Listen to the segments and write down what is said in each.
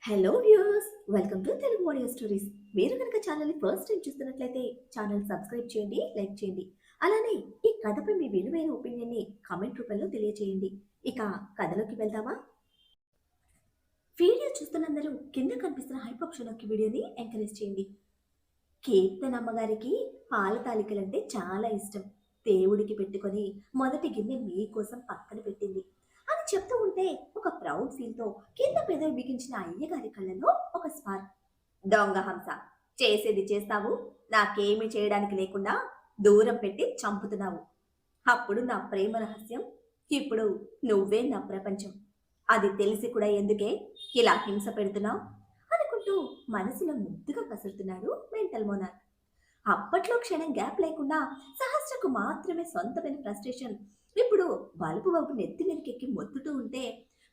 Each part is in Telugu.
Hello viewers, welcome to Telugu audio stories. మీరు కనుక ఛానల్ని ఫస్ట్ టైం చూస్తున్నట్లయితే ఛానల్ సబ్స్క్రైబ్ చేయండి, లైక్ చేయండి. అలానే ఈ కథపై మీ విలువైన ఒపీనియన్ని కామెంట్ రూపంలో తెలియజేయండి. ఇక కథలోకి వెళ్దామా? వీడియో చూస్తున్నందరూ కింద కనిపిస్తున్న హైప్ ఆప్షన్లోకి వీడియోని ఎంకరేజ్ చేయండి. కీర్తనమ్మ గారికి పాల తాలికలంటే చాలా ఇష్టం. దేవుడికి పెట్టుకొని మొదటి గిన్నె మీకోసం పక్కన పెట్టింది అని చెప్తూ ఉంటే ఒక ప్రౌడ్ ఫీల్తో కింద పెదవి బిగించిన అయ్యగారి కళ్ళలో ఒక స్పార్క్. దొంగ హంస, చేసేది చేస్తావు, నాకేమీ చేయడానికి లేకుండా దూరం పెట్టి చంపుతున్నావు. అప్పుడు నా ప్రేమ రహస్యం, ఇప్పుడు నువ్వే నా ప్రపంచం. అది తెలిసి కూడా ఎందుకే ఇలా హింస పెడుతున్నావు అనుకుంటూ మనసులో ముద్దుగా కసురుతున్నాడు మెంటల్ మోనార్క్. అప్పట్లో క్షణం గ్యాప్ లేకుండా సహస్రకు మాత్రమే సొంతమైన ఫ్రస్ట్రేషన్ ఇప్పుడు బలుపు బాబు నెత్తి మీదకెక్కి మొత్తుతూ ఉంటే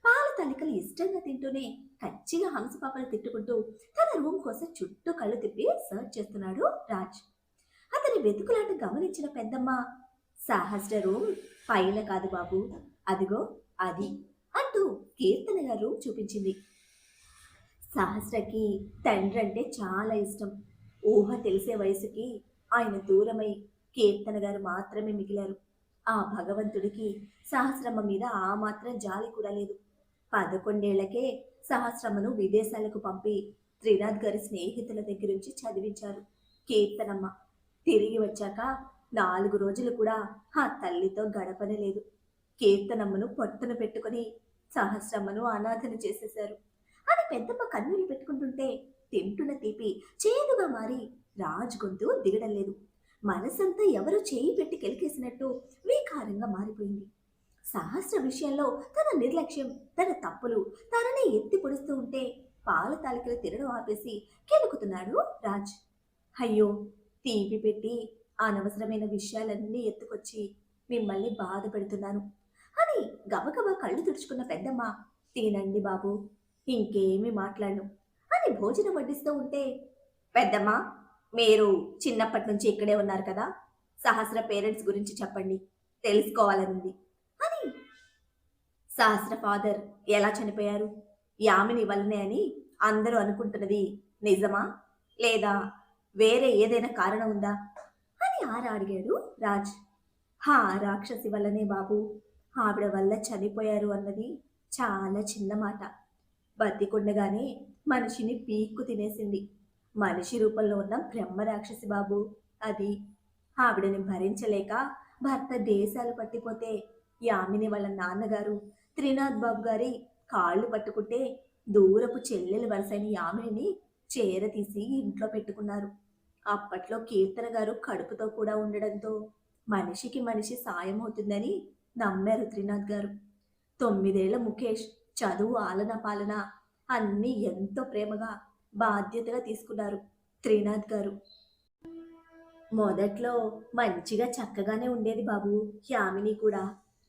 పాల తలికలు ఇష్టంగా తింటూనే కచ్చిగా హంసపాపను తిట్టుకుంటూ తన రూమ్ కోసం చుట్టూ కళ్ళు తిప్పి సర్చ్ చేస్తున్నాడు రాజ్. అతని వెతుకులాట గమనించిన పెద్దమ్మ, సహస్ర రూమ్ పైన కాదు బాబు, అదిగో అది అంటూ కీర్తన గారి రూమ్ చూపించింది. సహస్రకి తండ్రి అంటే చాలా ఇష్టం. ఊహ తెలిసే వయసుకి ఆయన దూరమై కీర్తన గారు మాత్రమే మిగిలారు. ఆ భగవంతుడికి సహస్రమ్మ మీద ఆ మాత్రం జాలి కూడా లేదు. 11 ఏళ్లకే సహస్రమ్మను విదేశాలకు పంపి త్రినాథ్ గారి స్నేహితుల దగ్గరుంచి చదివించారు కీర్తనమ్మ. తిరిగి వచ్చాక 4 రోజులు కూడా ఆ తల్లితో గడపనే లేదు. కీర్తనమ్మను పొట్టున పెట్టుకుని సహస్రమ్మను అనాథను చేసేశారు అని పెద్దమ్మ కన్నీళ్లు పెట్టుకుంటుంటే తింటున్న తీపి చేదుగా మారి రాజ్ గొంతు దిగడం లేదు. మనసంతా ఎవరో చేయి పెట్టి కెలికేసినట్టు వికారంగా మారిపోయింది. సహస్ర విషయంలో తన నిర్లక్ష్యం, తన తప్పులు తననే ఎత్తి పొడుస్తూ ఉంటే పాల తాలికలు తినడం ఆపేసి కెలుకుతున్నాడు రాజ్. అయ్యో, తీపి పెట్టి అనవసరమైన విషయాలన్నీ ఎత్తుకొచ్చి మిమ్మల్ని బాధ పెడుతున్నాను అని గబగబా కళ్ళు తుడుచుకున్న పెద్దమ్మ, తినండి బాబు, ఇంకేమీ మాట్లాడను అని భోజనం వడ్డిస్తూ ఉంటే, పెద్దమ్మ, మీరు చిన్నప్పటి నుంచి ఇక్కడే ఉన్నారు కదా, సహస్ర పేరెంట్స్ గురించి చెప్పండి, తెలుసుకోవాలనుంది అని. సహస్ర ఫాదర్ ఎలా చనిపోయారు, యామిని వల్లనే అని అందరూ అనుకుంటున్నది నిజమా, లేదా వేరే ఏదైనా కారణం ఉందా అని అడిగాడు రాజ్. హా, రాక్షసి వల్లనే బాబు. ఆవిడ వల్ల చనిపోయారు అన్నది చాలా చిన్న మాట. బతికుండగానే మనిషిని పీక్కు తినేసింది. మనిషి రూపంలో ఉన్న బ్రహ్మ రాక్షసి బాబు అది. ఆవిడని భరించలేక భర్త దేశాలు పట్టిపోతే యామిని వాళ్ళ నాన్నగారు త్రినాథ్ బాబు గారి కాళ్ళు పట్టుకుంటే దూరపు చెల్లెలు వరసైన యామినిని చేరతీసి ఇంట్లో పెట్టుకున్నారు. అప్పట్లో కీర్తన గారు కడుపుతో కూడా ఉండడంతో మనిషికి మనిషి సాయం అవుతుందని నమ్మారు త్రినాథ్ గారు. 9 ఏళ్ల ముఖేష్ చదువు, ఆలన పాలన అన్నీ ఎంతో ప్రేమగా బాధ్యతగా తీసుకున్నారు త్రినాథ్ గారు. మొదట్లో మంచిగా చక్కగానే ఉండేది బాబు యామిని కూడా.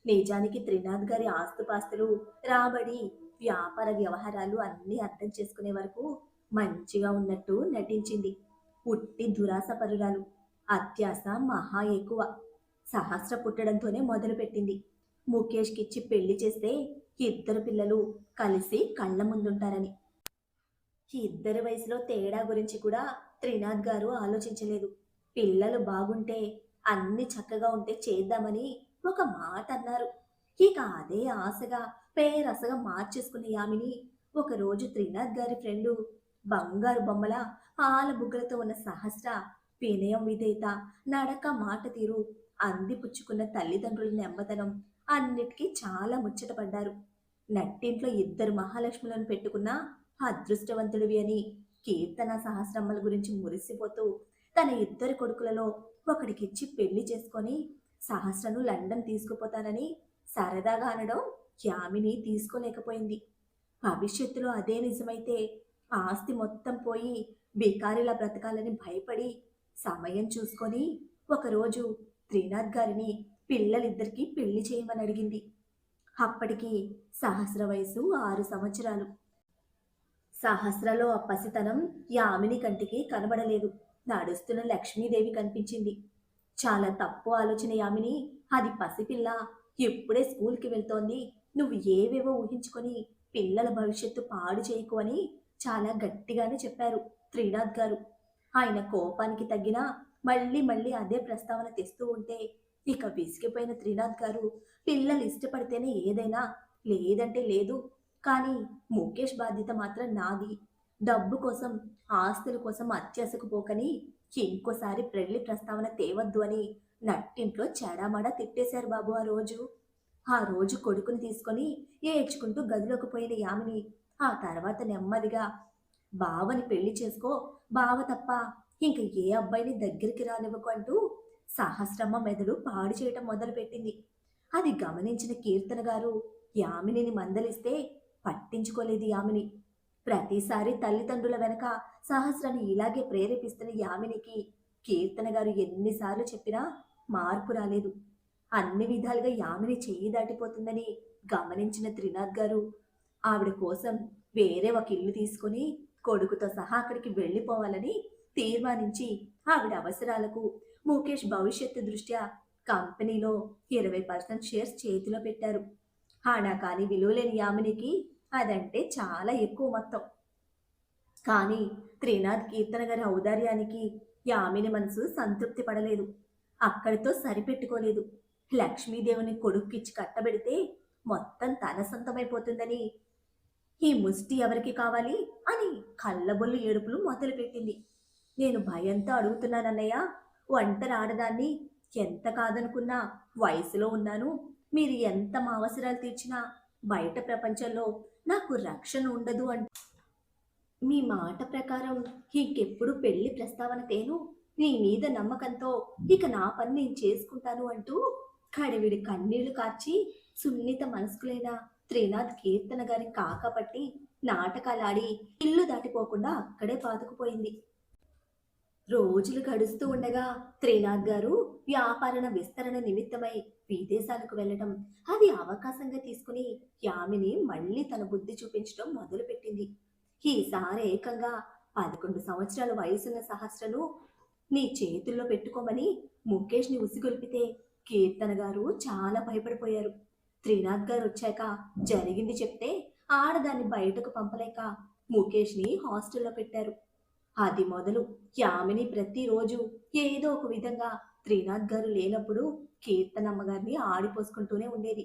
నిజానికి త్రినాథ్ గారి ఆస్తుపాస్తులు, రాబడి, వ్యాపార వ్యవహారాలు అన్నీ అర్థం చేసుకునే వరకు మంచిగా ఉన్నట్టు నటించింది. పుట్టి దురాశ పరురాలు, అత్యాస మహా ఎక్కువ. సహస్ర పుట్టడంతోనే మొదలుపెట్టింది. ముఖేష్కిచ్చి పెళ్లి చేస్తే ఇద్దరు పిల్లలు కలిసి కళ్ళ ముందుంటారని. ఇద్దరి వయసులో తేడా గురించి కూడా త్రినాథ్ గారు ఆలోచించలేదు. పిల్లలు బాగుంటే, అన్ని చక్కగా ఉంటే చేద్దామని ఒక మాట అన్నారు. ఇక అదే ఆశగా పేరసగా మార్చేసుకున్న యామిని ఒకరోజు త్రినాథ్ గారి ఫ్రెండు, బంగారు బొమ్మల పాల బుగ్గలతో ఉన్న సహస్ర వినయం, విధేయత, నడక, మాట తీరు, అందిపుచ్చుకున్న తల్లిదండ్రుల నెమ్మదనం అన్నిటికీ చాలా ముచ్చటపడ్డారు. నట్టింట్లో ఇద్దరు మహాలక్ష్ములను పెట్టుకున్న అదృష్టవంతుడివి అని కీర్తన సహస్రమ్మల గురించి మురిసిపోతూ తన ఇద్దరు కొడుకులలో ఒకడికిచ్చి పెళ్లి చేసుకొని సహస్రను లండన్ తీసుకుపోతానని సరదాగా అనడం యామిని తీసుకోలేకపోయింది. భవిష్యత్తులో అదే నిజమైతే ఆస్తి మొత్తం పోయి బికారిలా బ్రతకాలని భయపడి సమయం చూసుకొని ఒకరోజు త్రినాథ్ గారిని పిల్లలిద్దరికీ పెళ్లి చేయమని అడిగింది. అప్పటికి సహస్ర వయసు 6 సంవత్సరాలు. సహస్రలో ఆ పసితనం యామిని కంటికి కనబడలేదు. నడుస్తున్న లక్ష్మీదేవి కనిపించింది. చాలా తప్పు ఆలోచన యామిని, అది పసిపిల్ల, ఇప్పుడే స్కూల్కి వెళ్తోంది, నువ్వు ఏవేవో ఊహించుకొని పిల్లల భవిష్యత్తు పాడు చేయకు అని చాలా గట్టిగానే చెప్పారు త్రినాథ్ గారు. ఆయన కోపానికి తగ్గినా మళ్ళీ మళ్ళీ అదే ప్రస్తావన తెస్తూ ఉంటే ఇక విసిగిపోయిన త్రినాథ్ గారు, పిల్లలు ఇష్టపడితేనే ఏదైనా, లేదంటే లేదు. కానీ ముఖేష్ బాధ్యత మాత్రం నాది. డబ్బు కోసం, ఆస్తుల కోసం అత్యాశకు పోకని ఇంకోసారి పెళ్లి ప్రస్తావన తేవద్దు అని నట్టింట్లో చెడామడా తిట్టేశారు బాబు ఆ రోజు. ఆ రోజు కొడుకుని తీసుకొని ఏడ్చుకుంటూ గదిలోకి పోయిన యామిని ఆ తర్వాత నెమ్మదిగా బావని పెళ్లి చేసుకో, బావ తప్ప ఇంక ఏ అబ్బాయిని దగ్గరికి రానివ్వకు అంటూ సహస్రమ్మ మెదడు పాడు చేయటం మొదలుపెట్టింది. అది గమనించిన కీర్తన గారు యామినిని మందలిస్తే పట్టించుకోలేదు యామిని. ప్రతిసారి తల్లిదండ్రుల వెనక సహస్రని ఇలాగే ప్రేరేపిస్తున్న యామినికి కీర్తన గారు ఎన్నిసార్లు చెప్పినా మార్పు రాలేదు. అన్ని విధాలుగా యామిని చెయ్యి దాటిపోతుందని గమనించిన త్రినాథ్ గారు ఆవిడ కోసం వేరే ఒక ఇల్లు తీసుకుని కొడుకుతో సహా అక్కడికి వెళ్ళిపోవాలని తీర్మానించి ఆవిడ అవసరాలకు ముఖేష్ భవిష్యత్తు దృష్ట్యా కంపెనీలో 20% షేర్స్ చేతిలో పెట్టారు. ఆనా కానీ విలువలేని యామినికి అదంటే చాలా ఎక్కువ మొత్తం. కానీ త్రినాథ్ కీర్తన గారి ఔదార్యానికి యామిని మనసు సంతృప్తి పడలేదు. అక్కడితో సరిపెట్టుకోలేదు. లక్ష్మీదేవిని కొడుక్కిచ్చి కట్టబెడితే మొత్తం తన సొంతమైపోతుందని, ఈ ముష్టి ఎవరికి కావాలి అని కళ్ళబొల్లు ఏడుపులు మొదలుపెట్టింది. నేను భయంతో అడుగుతున్నానన్నయ్య, ఒంటరి ఆడదాన్ని, ఎంత కాదనుకున్నా వయసులో ఉన్నాను. మీరు ఎంత మా అవసరాలు తీర్చినా బయట ప్రపంచంలో నాకు రక్షణ ఉండదు అంటే మీ మాట ప్రకారం ఇంకెప్పుడు పెళ్లి ప్రస్తావన తేను. నీ మీద నమ్మకంతో ఇక నా పని నేను చేసుకుంటాను అంటూ కడివిడి కన్నీళ్లు కార్చి సున్నిత మనస్కులైన త్రినాథ్ కీర్తన గారి కాకపట్టి నాటకాలాడి ఇల్లు దాటిపోకుండా అక్కడే పాతుకుపోయింది. రోజులు గడుస్తూ ఉండగా త్రినాథ్ గారు వ్యాపారణ విస్తరణ నిమిత్తమై విదేశాలకు వెళ్ళటం అది అవకాశంగా తీసుకుని యామిని మళ్ళీ తన బుద్ధి చూపించడం మొదలుపెట్టింది. ఈసారి ఏకంగా 11 సంవత్సరాల వయసున్న సహస్రను నీ చేతుల్లో పెట్టుకోమని ముఖేష్ని ఉసిగొల్పితే కీర్తన గారు చాలా భయపడిపోయారు. త్రినాథ్ గారు వచ్చాక జరిగింది చెప్తే ఆడదాన్ని బయటకు పంపలేక ముఖేష్ని హాస్టల్లో పెట్టారు. అది మొదలు యామిని ప్రతిరోజు ఏదో ఒక విధంగా త్రినాథ్ గారు లేనప్పుడు కీర్తనమ్మ గారిని ఆడిపోసుకుంటూనే ఉండేది.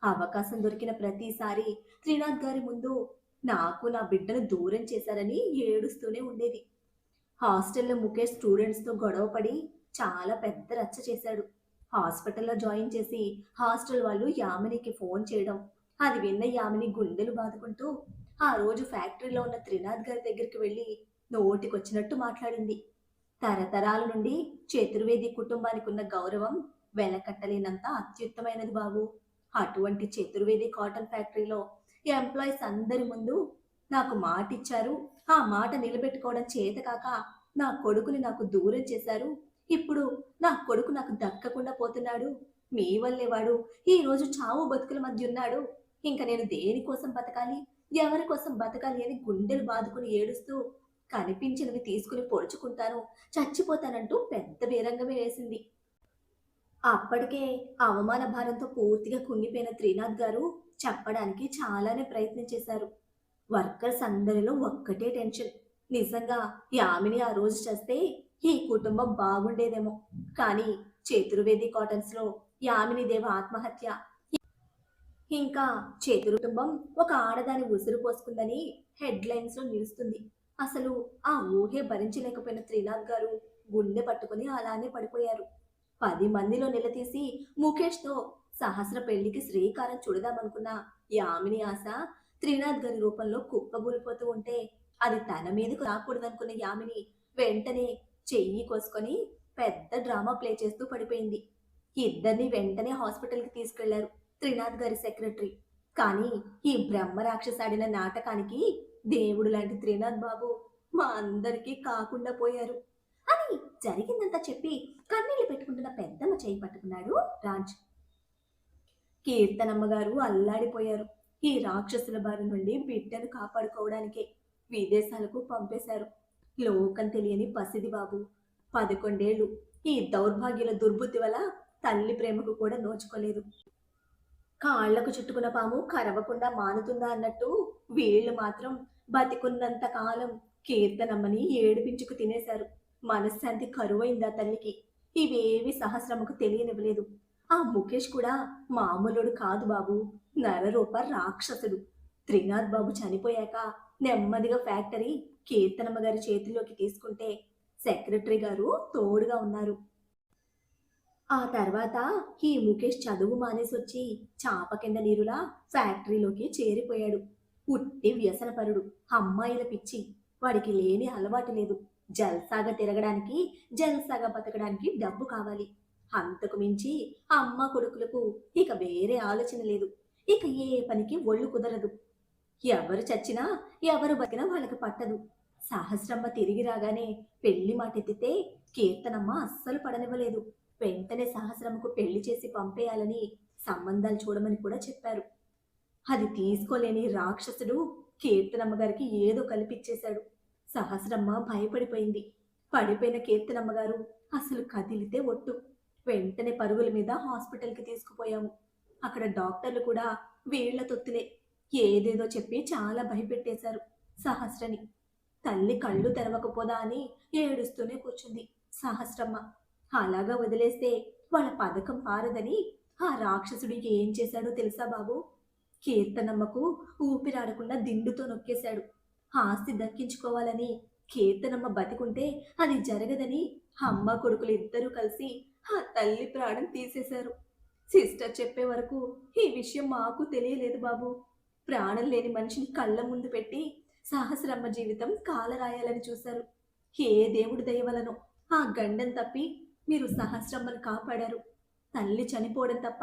అవకాశం దొరికిన ప్రతిసారి త్రినాథ్ గారి ముందు నాకు నా బిడ్డను దూరం చేశారని ఏడుస్తూనే ఉండేది. హాస్టల్లో ముఖేష్ స్టూడెంట్స్తో గొడవపడి చాలా పెద్ద రచ్చ చేశాడు. హాస్పిటల్లో జాయిన్ చేసి హాస్టల్ వాళ్ళు యామినికి ఫోన్ చేయడం, అది విన్న యామిని గుండెలు బాదుకుంటూ ఆ రోజు ఫ్యాక్టరీలో ఉన్న త్రినాథ్ గారి దగ్గరికి వెళ్ళి నోటికొచ్చినట్టు మాట్లాడింది. తరతరాల నుండి చతుర్వేది కుటుంబానికి ఉన్న గౌరవం వెలకట్టలేనంత అత్యుత్తమైనది బాబు. అటువంటి చతుర్వేది కాటన్ ఫ్యాక్టరీలో ఎంప్లాయీస్ అందరి ముందు నాకు మాట ఇచ్చారు, ఆ మాట నిలబెట్టుకోవడం చేతకాక నా కొడుకుని నాకు దూరం చేశారు. ఇప్పుడు నా కొడుకు నాకు దక్కకుండా పోతున్నాడు. మీ వల్లే వాడు ఈ రోజు చావు బతుకుల మధ్య ఉన్నాడు. ఇంకా నేను దేనికోసం బతకాలి, ఎవరి కోసం బతకాలి అని గుండెలు బాదుకుని ఏడుస్తూ కనిపించినవి తీసుకుని పొడుచుకుంటాను, చచ్చిపోతానంటూ పెద్ద బీరంగమే వేసింది. అప్పటికే అవమాన భారంతో పూర్తిగా కుంగిపోయిన త్రినాథ్ గారు చెప్పడానికి చాలానే ప్రయత్నం చేశారు. వర్కర్స్ అందరిలో ఒక్కటే టెన్షన్. నిజంగా యామిని ఆ రోజు చేస్తే ఈ కుటుంబం బాగుండేదేమో. కానీ చతుర్వేది కాటన్స్ లో యామిని దేవ ఆత్మహత్య, ఇంకా చేతురు కుటుంబం ఒక ఆడదాని ఉసురు పోసుకుందని హెడ్లైన్స్ లో నిలుస్తుంది. అసలు ఆ ఊహే భరించలేకపోయిన త్రినాథ్ గారు గుండె పట్టుకుని అలానే పడిపోయారు. 10 మందిలో నిలదీసి ముఖేష్తో సహస్ర పెళ్లికి శ్రీకారం చుడదామనుకున్న యామిని ఆశ త్రినాథ్ గారి రూపంలో కుప్పగూలిపోతూ ఉంటే అది తన మీదకు రాకూడదనుకున్న యామిని వెంటనే చెయ్యి కోసుకొని పెద్ద డ్రామా ప్లే చేస్తూ పడిపోయింది. ఇద్దరిని వెంటనే హాస్పిటల్కి తీసుకెళ్లారు త్రినాథ్ గారి సెక్రటరీ. కానీ ఈ బ్రహ్మ రాక్షసాడిన నాటకానికి దేవుడు లాంటి త్రినాథ్ బాబు మా అందరికీ కాకుండా పోయారు అని జరిగిందంతా చెప్పి కన్నీళ్లు పెట్టుకుంటున్న పెద్దమ్మ చేయి పట్టుకున్నాడు రాజ్. కీర్తనమ్మ గారు అల్లాడిపోయారు. ఈ రాక్షసుల బారి నుండి బిడ్డను కాపాడుకోవడానికే విదేశాలకు పంపేశారు. లోకం తెలియని పసిది బాబు, 11 ఏళ్ళు. ఈ దౌర్భాగ్యుల దుర్బుద్ధి వల్ల తల్లి ప్రేమకు కూడా నోచుకోలేదు. కాళ్లకు చుట్టుకున్న పాము కరవకుండా మానుతుందా అన్నట్టు వీళ్ళు మాత్రం బతికున్నంత కాలం కీర్తనమ్మని ఏడిపించుకు తినేశారు. మనశ్శాంతి కరువైందా తల్లికి. ఇవేవి సహస్రమ్మకు తెలియనివ్వలేదు. ఆ ముఖేష్ కూడా మామూలుడు కాదు బాబు. నరరూప రాక్షసుడు. త్రినాథ్ బాబు చనిపోయాక నెమ్మదిగా ఫ్యాక్టరీ కీర్తనమ్మ గారి చేతిలోకి తీసుకుంటే సెక్రటరీ గారు తోడుగా ఉన్నారు. ఆ తర్వాత ఈ ముఖేష్ చదువు మానేసొచ్చి చాప కింద నీరులా ఫ్యాక్టరీలోకి చేరిపోయాడు. ఉట్టి వ్యసనపరుడు. అమ్మాయిల పిచ్చి. వాడికి లేని అలవాటు లేదు. జల్సాగా తిరగడానికి, జల్సాగా బతకడానికి డబ్బు కావాలి. అంతకు మించి అమ్మ కొడుకులకు ఇక వేరే ఆలోచన లేదు. ఇక ఏ పనికి ఒళ్ళు కుదరదు. ఎవరు చచ్చినా ఎవరు బతికినా వాళ్ళకి పట్టదు. సహస్రమ్మ తిరిగి రాగానే పెళ్లి మాటెత్తితే కీర్తనమ్మ అస్సలు పడనివ్వలేదు. వెంటనే సహస్రమ్మకు పెళ్లి చేసి పంపేయాలని సంబంధాలు చూడమని కూడా చెప్పారు. అది తీసుకోలేని రాక్షసుడు కీర్తనమ్మ గారికి ఏదో కల్పించేశాడు. సహస్రమ్మ భయపడిపోయింది. పడిపోయిన కీర్తనమ్మ గారు అసలు కదిలితే ఒట్టు. వెంటనే పరుగుల మీద హాస్పిటల్కి తీసుకుపోయాము. అక్కడ డాక్టర్లు కూడా వీళ్ల తొత్తులే ఏదేదో చెప్పి చాలా భయపెట్టేశారు సహస్రని. తల్లి కళ్ళు తెరవకపోదా అని ఏడుస్తూనే కూర్చుంది సహస్రమ్మ. అలాగా వదిలేస్తే వాళ్ళ పథకం పారదని ఆ రాక్షసుడు ఏం చేశాడో తెలుసా బాబు? కీర్తనమ్మకు ఊపిరాడకుండా దిండుతో నొక్కేశాడు. ఆస్తి దక్కించుకోవాలని కీర్తనమ్మ బతికుంటే అది జరగదని అమ్మ కొడుకులు ఇద్దరూ కలిసి ఆ తల్లి ప్రాణం తీసేశారు. సిస్టర్ చెప్పే వరకు ఈ విషయం మాకు తెలియలేదు బాబు. ప్రాణం లేని మనిషిని కళ్ళ ముందు పెట్టి సహస్రమ్మ జీవితం కాలరాయాలని చూశారు. ఏ దేవుడి దయవలనో ఆ గండం తప్పి మీరు సహస్రమ్మను కాపాడారు. తల్లి చనిపోవడం తప్ప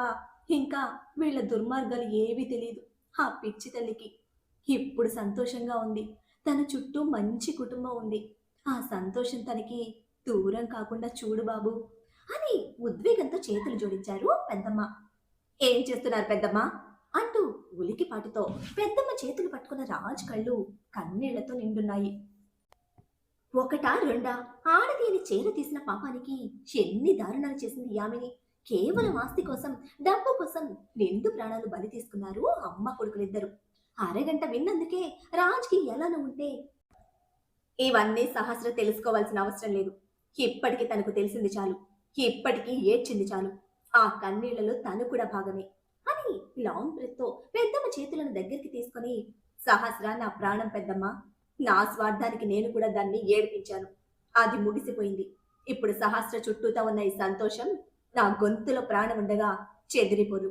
ఇంకా వీళ్ళ దుర్మార్గాలు ఏవీ తెలియదు ఆ పిచ్చి తల్లికి. ఇప్పుడు సంతోషంగా ఉంది. తన చుట్టూ మంచి కుటుంబం ఉంది. ఆ సంతోషం తనకి దూరం కాకుండా చూడు బాబు అని ఉద్వేగంతో చేతులు జోడించారు పెద్దమ్మ. ఏం చేస్తున్నారు పెద్దమ్మ అంటూ ఉలికిపాటుతో పెద్దమ్మ చేతులు పట్టుకున్న రాజ్ కళ్ళు కన్నీళ్లతో నిండున్నాయి. ఒకటా రెండా ఆడదీని చేర తీసిన పాపానికి ఎన్ని దారుణాలు చేసింది యామిని. కేవలం ఆస్తి కోసం, డబ్బు కోసం నిండు ప్రాణాలు బలి తీసుకున్నారు అమ్మ కొడుకులిద్దరు. అరగంట విన్నందుకే రాజ్కి ఎలానో ఉంటే ఇవన్నీ సహస్ర తెలుసుకోవాల్సిన అవసరం లేదు. ఇప్పటికి తనకు తెలిసింది చాలు. ఇప్పటికీ ఏడ్చింది చాలు. ఆ కన్నీళ్లలో తను కూడా భాగమే అని లాంగ్ బ్రెత్ తో పెద్దమ్మ చేతులను దగ్గరికి తీసుకొని, సహస్ర నా ప్రాణం పెద్దమ్మ. నా స్వార్థానికి నేను కూడా దాన్ని ఏడిపించాను. అది ముగిసిపోయింది. ఇప్పుడు సహస్ర చుట్టూతా ఉన్న ఈ సంతోషం నా గొంతులో ప్రాణం ఉండగా చెదిరిపోదు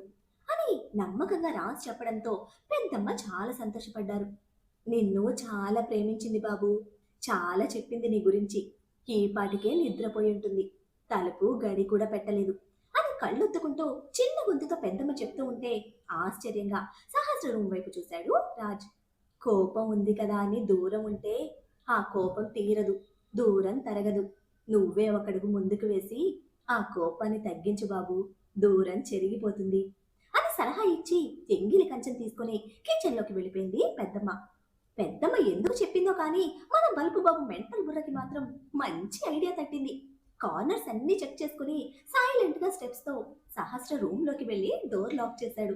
అని నమ్మకంగా రాజ్ చెప్పడంతో పెద్దమ్మ చాలా సంతోషపడ్డారు. నిన్ను చాలా ప్రేమించింది బాబు. చాలా చెప్పింది నీ గురించి. ఈ పాటికే నిద్రపోయి ఉంటుంది. తలుపు గడి కూడా పెట్టలేదు అని కళ్ళొత్తుకుంటూ చిన్న గొంతుతో పెద్దమ్మ చెప్తూ ఉంటే ఆశ్చర్యంగా సహస్ర రూమ్ వైపు చూశాడు రాజ్. కోపం ఉంది కదా అని దూరం ఉంటే ఆ కోపం తీరదు, దూరం తరగదు. నువ్వే ఒకడుగు ముందుకు వేసి ఆ కోపాన్ని తగ్గించు బాబు, దూరం చెరిగిపోతుంది అని సలహా ఇచ్చి ఎంగిలి కంచెం తీసుకుని కిచెన్లోకి వెళ్ళిపోయింది పెద్దమ్మ. పెద్దమ్మ ఎందుకు చెప్పిందో కానీ మన బల్బు బాబు మెంటల్ బుర్రకి మాత్రం మంచి ఐడియా తట్టింది. కార్నర్స్ అన్ని చెక్ చేసుకుని సైలెంట్ గా స్టెప్స్ తో సహస్ర రూమ్ లోకి వెళ్లి డోర్ లాక్ చేశాడు.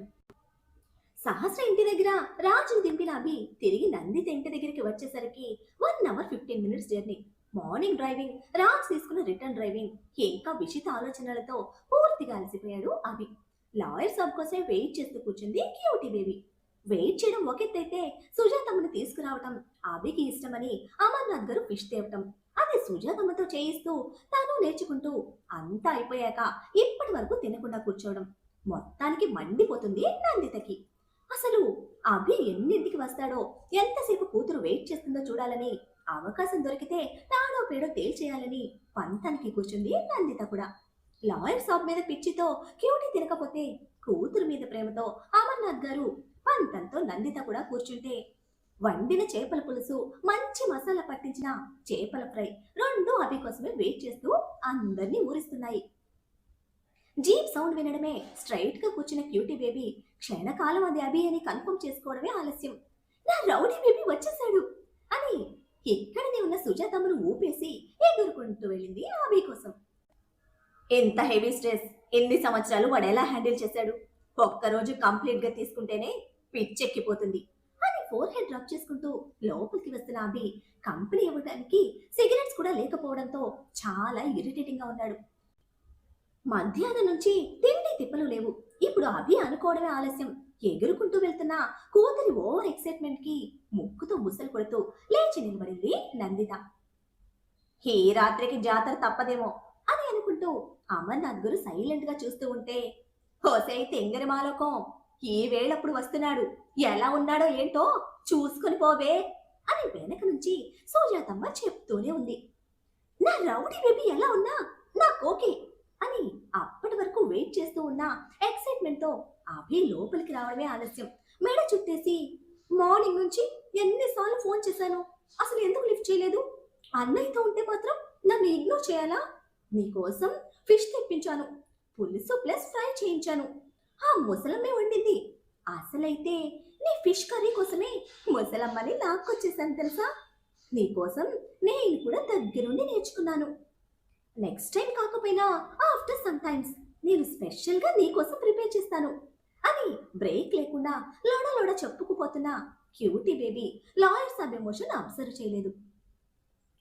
సహస్ర ఇంటి దగ్గర రాజును దింపిన అభి తిరిగి నందిత ఇంటి దగ్గరికి వచ్చేసరికి 1 hour 15 minutes journey. Morning driving, Raj తీసుకున్న రిటర్న్ డ్రైవింగ్, ఇంకా విషిత ఆలోచనలతో పూర్తిగా అలసిపోయాడు అభి. లాయర్ సబ్ కోసం వెయిట్ చేస్తూ కూర్చుంది క్యూటీ బేబీ. వెయిట్ చేయడం ఒకెత్తైతే సుజాతమ్మని తీసుకురావటం అభికి ఇష్టమని అమర్నాథ్ గారు ఫిష్ తేవటం, అది సుజాతమ్మతో చేయిస్తూ తాను నేర్చుకుంటూ అంతా అయిపోయాక ఇప్పటి వరకు తినకుండా కూర్చోవడం. మొత్తానికి మండిపోతుంది నందితకి. అసలు అభి ఎన్నింటికి వస్తాడో, ఎంతసేపు కూతురు వెయిట్ చేస్తుందో చూడాలని, అవకాశం దొరికితే తాడో పేడో తేల్చేయాలని పంతానికి కూర్చుంది నందిత కూడా. లాయర్ సాబ్ మీద పిచ్చితో క్యూటీ తినకపోతే కూతురు మీద ప్రేమతో అమర్నాథ్ గారు పంతంతో నందిత కూడా కూర్చుంటే వండిన చేపల పులుసు, మంచి మసాలా పట్టించిన చేపల ఫ్రై రెండు అభి కోసమే వెయిట్ చేస్తూ అందరినీ ఊరిస్తున్నాయి. జీప్ సౌండ్ వినడమే స్ట్రైట్ గా కూర్చున్న క్యూటీ బేబీ క్షణకాలం అది అభి అని కన్ఫర్మ్ చేసుకోవడమే ఆలస్యం. నా రౌడీ బేబీ వచ్చేసాడు అని ఎక్కడనే ఉన్న సుజాతమ్మను ఊపేసి ఎదుర్కొంటూ వెళ్ళింది అభి కోసం. ఎంత హెవీ స్ట్రెస్, ఎన్ని సంవత్సరాలు వాడు ఎలా హ్యాండిల్ చేశాడు? ఒక్కరోజు కంప్లీట్ గా తీసుకుంటేనే పిచ్చెక్కిపోతుంది అని ఫోర్ హెడ్ రబ్ చేసుకుంటూ లోపలికి వస్తున్న అభి కంపెనీ ఇవ్వడానికి సిగరెట్స్ కూడా లేకపోవడంతో చాలా ఇరిటేటింగ్ గా ఉన్నాడు. మధ్యాహ్నం నుంచి తిండి తిప్పలు లేవు. ఇప్పుడు అభి అనుకోవడమే ఆలస్యం. ఎగురుకుంటూ వెళ్తున్న కూతురి ఓవర్ ఎక్సైట్మెంట్ కి ముక్కుతో బుసలు కొడుతూ లేచి నిలబడింది నందిత. ఈ రాత్రికి జాతర తప్పదేమో అని అనుకుంటూ అమర్నాథ్ గురు సైలెంట్ గా చూస్తూ ఉంటే, హోసై తెంగరి మాలోకం, ఈ వేళప్పుడు వస్తున్నాడు, ఎలా ఉన్నాడో ఏంటో చూసుకొని పోవే అని వెనక నుంచి సుజాతమ్మ చెప్తూనే ఉంది. నా రౌడీ బేబీ ఎలా ఉన్నా నాకు ఓకే అని అప్పటి వరకు వెయిట్ చేస్తూ ఉన్న ఎక్సైట్మెంట్ తో అభి లోపలికి రావడమే ఆలస్యం. మెడ చుట్టేసి, మార్నింగ్ నుంచి ఎన్నిసార్లు ఫోన్ చేశాను, అసలు ఎందుకు లిఫ్ట్ చేయలేదు? అన్నయ్యతో ఉంటే మాత్రం నన్ను ఇగ్నోర్ చేయాలా? నీకోసం ఫిష్ తెప్పించాను, పులుసు ప్లస్ ఫ్రై చేయించాను, ఆ ముసలమ్మే వండింది. అసలైతే నీ ఫిష్ కర్రీ కోసమే ముసలమ్మని లాక్కొచ్చేసాను తెలుసా? నీకోసం నేను కూడా దగ్గరుండి నేర్చుకున్నాను. నెక్స్ట్ టైం కాకపోయినా ఆఫ్టర్ సమ్ టైమ్స్ నేను స్పెషల్ గా నీకోసం ప్రిపేర్ చేస్తాను అని బ్రేక్ లేకుండా లోడ లోడ చెప్పుకుపోతున్న cutie baby lawyer sub emotion observe చేయలేదు.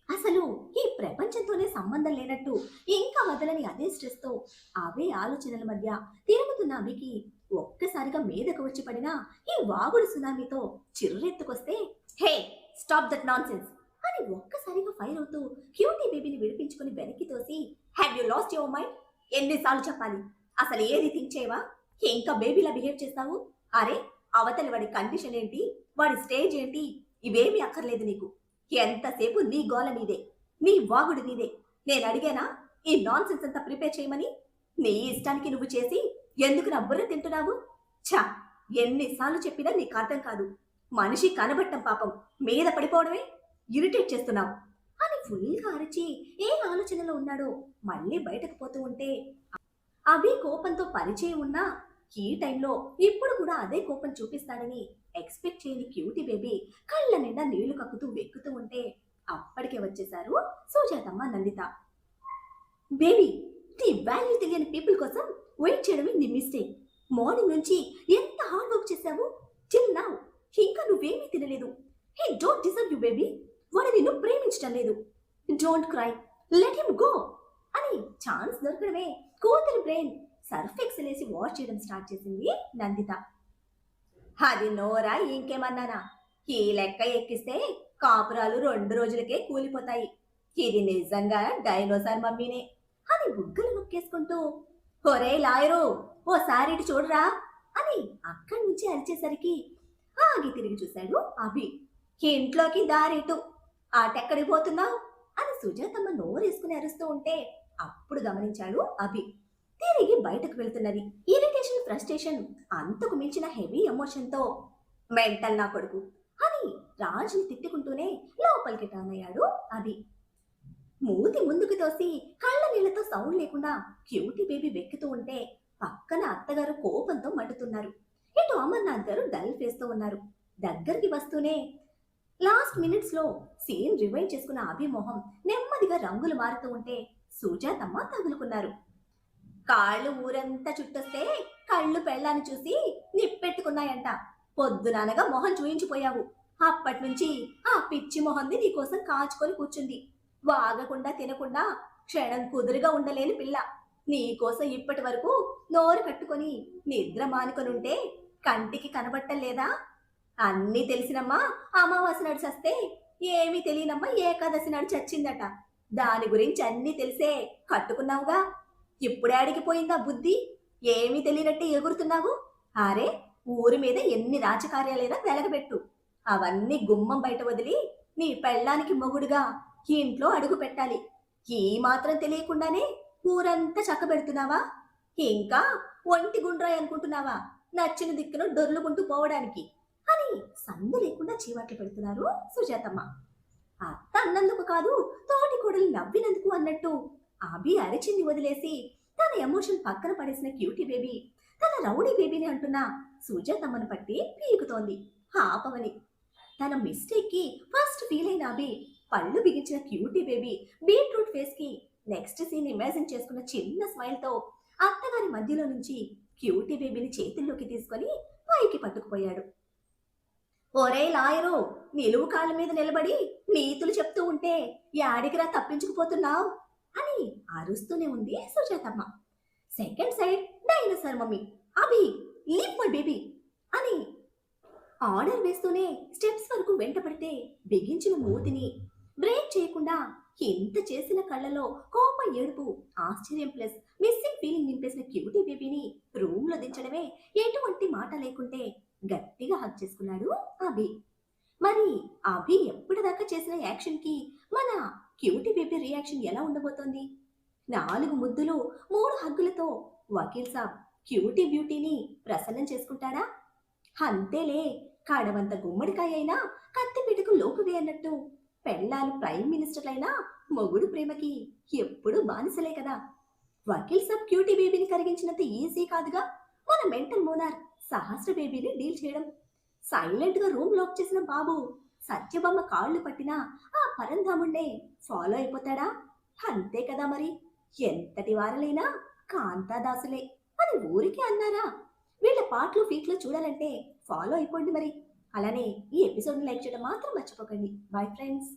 అసలు ఈ ప్రపంచంతోనే సంబంధం లేనట్టు ఇంకా వదలని అదే స్ట్రెస్ తో అవే ఆలోచనల మధ్య తిరుగుతున్న అభికి ఒక్కసారిగా మీదకు వచ్చి పడిన ఈ వాగుడు సునామీతో చిర్రెత్తుకొస్తే, హే స్టాప్ దట్ నాన్ సెన్స్ అని ఒక్కసారిగా ఫైర్ అవుతూ క్యూటీ బేబీని విడిపించుకుని వెనక్కి తోసి, have you lost your mind? ఎన్నిసార్లు చెప్పాలి? అసలు ఏది థింక్ చేయవా? ఇంకా బేబీలా బిహేవ్ చేస్తావు? అరే అవతలి వాడి కండిషన్ ఏంటి, వాడి స్టేజ్ ఏంటి, ఇవేమీ అక్కర్లేదు నీకు. ఎంతసేపు నీ గోల నీదే, నీ వాగుడు నీదే. నేను అడిగానా ఈ నాన్ సెన్స్ అంతా ప్రిపేర్ చేయమని? నీ ఇష్టానికి నువ్వు చేసి ఎందుకు నా బుర్ర తింటున్నావు? ఛా, ఎన్నిసార్లు చెప్పినా నీకు అర్థం కాదు. మనిషి కనబట్టం పాపం మీద పడిపోవడమే ఇరిటేట్ చేస్తున్నావు అని ఫుల్గా అరిచి ఏ ఆలోచనలో ఉన్నాడో మళ్ళీ బయటకు పోతూ ఉంటే, అభి కోపంతో పరిచయం ఉన్నా ఈ టైంలో ఇప్పుడు కూడా అదే కోపం చూపిస్తాడని ఎక్స్పెక్ట్ చేయని క్యూటీ బేబీ కళ్ళ నిండా నీళ్లు కక్కుతూ వెక్కుతూ ఉంటే అప్పటికే వచ్చేశారు సుజాతమ్మ, నందిత. బేబీ, నీ వాల్యూ తెలియని పీపుల్ కోసం వెయిట్ చేయడమే నీ మిస్టేక్. మార్నింగ్ నుంచి ఎంత హార్డ్ వర్క్ చేశావు, టిల్ నౌ ఇంకా నువ్వేమీ తినలేదు. He don't deserve you baby. వాడు నిన్ను ప్రేమించడం లేదు. Don't cry, let him go అని ఛాన్స్ దొరకడమే కూతురి బ్రెయిన్ సర్ఫ్ ఎక్సెల్ వేసి వాష్ చేయడం స్టార్ట్ చేసింది నందిత. అది నోరా ఇంకేమన్నానా? ఈ లెక్క ఎక్కిస్తే కాపురాలు 2 రోజులకే కూలిపోతాయి. ఇది నిజంగా డైనోసార్ మమ్మీనే అని బుగ్గలు నొక్కేసుకుంటూ, ఒరే లాయరు ఓసారి ఇటు చూడరా అని అక్కడి నుంచి అరిచేసరికి ఆగి తిరిగి చూశాడు అభి. ఇంట్లోకి దారిటు, ఆటెక్కడికి పోతున్నావు అని సుజాతమ్మ నోరేసుకుని అరుస్తూ ఉంటే అప్పుడు గమనించాడు అభి తిరిగి బయటకు వెళ్తున్నది. ఇరిటేషన్, ఫ్రస్ట్రేషన్, అంతకు మించిన హెవీ ఎమోషన్ తో మెంటల్ నా కొడుకు అని రాజుని తిట్టుకుంటూనే లోపలికి టర్న్ అయ్యాడు అభి. మూతి ముందుకు తోసి కళ్ళ నీళ్లతో సౌండ్ లేకుండా క్యూటీ బేబీ వెక్కుతూ ఉంటే పక్కన అత్తగారు కోపంతో మండుతున్నారు. ఇటు అమర్నాథ్ గారు డల్ ఫేస్ తో ఉన్నారు. దగ్గరికి వస్తూనే లాస్ట్ మినిట్స్ లో సీన్ రివైండ్ చేసుకున్న అభి మొహం నెమ్మదిగా రంగులు మారుతూ ఉంటే సుజాతమ్మ తగులుకున్నారు. కాళ్ళు ఊరంతా చుట్టొస్తే కళ్ళు పెళ్ళాన్ని చూసి నిప్పెట్టుకున్నాయంట. పొద్దుననగా మొహం చూయించిపోయావు. అప్పటి నుంచి ఆ పిచ్చి మొహంది నీకోసం కాచుకొని కూర్చుంది. వాగకుండా తినకుండా క్షణం కుదురుగా ఉండలేని పిల్ల. నీకోసం ఇప్పటి వరకు నోరు కట్టుకొని నిద్ర మానుకొనుంటే కంటికి కనబట్టం లేదా? అన్నీ తెలిసినమ్మా అమావాస్య నాడు చస్తే, ఏమీ తెలియనమ్మా ఏకాదశి నాడు చచ్చిందట. దాని గురించి అన్నీ తెలిసే కట్టుకున్నావుగా. ఇప్పుడే అడిగిపోయిందా బుద్ధి? ఏమీ తెలియనట్టే ఎగురుతున్నావు. అరే ఊరి మీద ఎన్ని రాజకార్యాలైనా వెలగబెట్టు, అవన్నీ గుమ్మం బయట వదిలి నీ పెళ్ళానికి మొగుడుగా ఇంట్లో అడుగు పెట్టాలి. ఈ మాత్రం తెలియకుండానే ఊరంతా చక్కబెడుతున్నావా? ఇంకా ఒంటి గుండ్రాయి అనుకుంటున్నావా నచ్చిన దిక్కును దొర్లుకుంటూ పోవడానికి అని సందు లేకుండా చీవాట్లు పెడుతున్నారు సుజాతమ్మ. అత్త అన్నందుకు కాదు, తోటి కోడలు నవ్వినందుకు అన్నట్టు అభి అరిచింది వదిలేసి తన ఎమోషన్ పక్కన పడేసిన క్యూటీ బేబీ తన రౌడీ బేబీని అంటున్న సుజాతమ్మను పట్టి పీకుతోంది ఆపవని. తన మిస్టేక్ కి ఫస్ట్ ఫీల్ అయిన అభి పళ్ళు బిగించిన క్యూటీ బేబీ బీట్రూట్ ఫేస్ కి నెక్స్ట్ సీన్ ఇమాజిన్ చేసుకున్న చిన్న స్మైల్ తో అత్తగారి మధ్యలో నుంచి క్యూటీ బేబీని చేతుల్లోకి తీసుకొని పైకి పట్టుకుపోయాడు. ఒరే లాయరు, నిలువు కాళ్ళ మీద నిలబడి నీతులు చెప్తూ ఉంటే యాడికిరా తప్పించుకుపోతున్నావు అని అరుస్తూనే ఉంది Sujathamma. Second side dinosaur mummy, Abhi leave my baby అని ఆర్డర్ వేస్తూనే స్టెప్స్ వరకు వెంటపడితే బిగించిన మూతిని బ్రేక్ చేయకుండా ఎంత చేసిన కళ్ళలో కోప ఏడుపు, ఆశ్చర్యం ప్లస్ మిస్సింగ్ ఫీలింగ్ నింపేసిన క్యూటీ బేబీని రూమ్ లో దించడమే ఎటువంటి మాట లేకుంటే గట్టిగా హక్ చేసుకున్నాడు అభి. మరి అభి ఎప్పటిదాకా చేసిన యాక్షన్ కి మన క్యూటీ బేబీ రియాక్షన్ ఎలా ఉండబోతోంది? 4 ముద్దులు 3 హగ్గులతో వకీల్ సాబ్ క్యూటీ బ్యూటీని ప్రసన్నం చేసుకుంటాడా? అంతేలే, కాడవంత గుమ్మడికాయ అయినా కత్తిపీటకు లోకువే అన్నట్టు పెళ్ళాలు ప్రైమ్ మినిస్టర్లైనా మొగుడు ప్రేమకి ఎప్పుడూ బానిసలే కదా. వకీల్ సాబ్ క్యూటీ బేబీని కరిగించినంత ఈజీ కాదుగా మన మెంటల్ మోనార్ సహస్ర బేబీని డీల్ చేయడం. సైలెంట్ గా రూమ్ లాక్ చేసిన బాబు సత్యభామ కాళ్ళు పట్టినా ఆ పరంధాముండే ఫాలో అయిపోతాడా? అంతే కదా మరి. ఎంతటి వారలైనా కాంతాదాసులే అని ఊరికే అన్నారా? వీళ్ళ పాటలు ఫీట్లు చూడాలంటే ఫాలో అయిపోండి మరి. అలానే ఈ ఎపిసోడ్ని లైక్ చేయడం మాత్రం మర్చిపోకండి. Bye friends.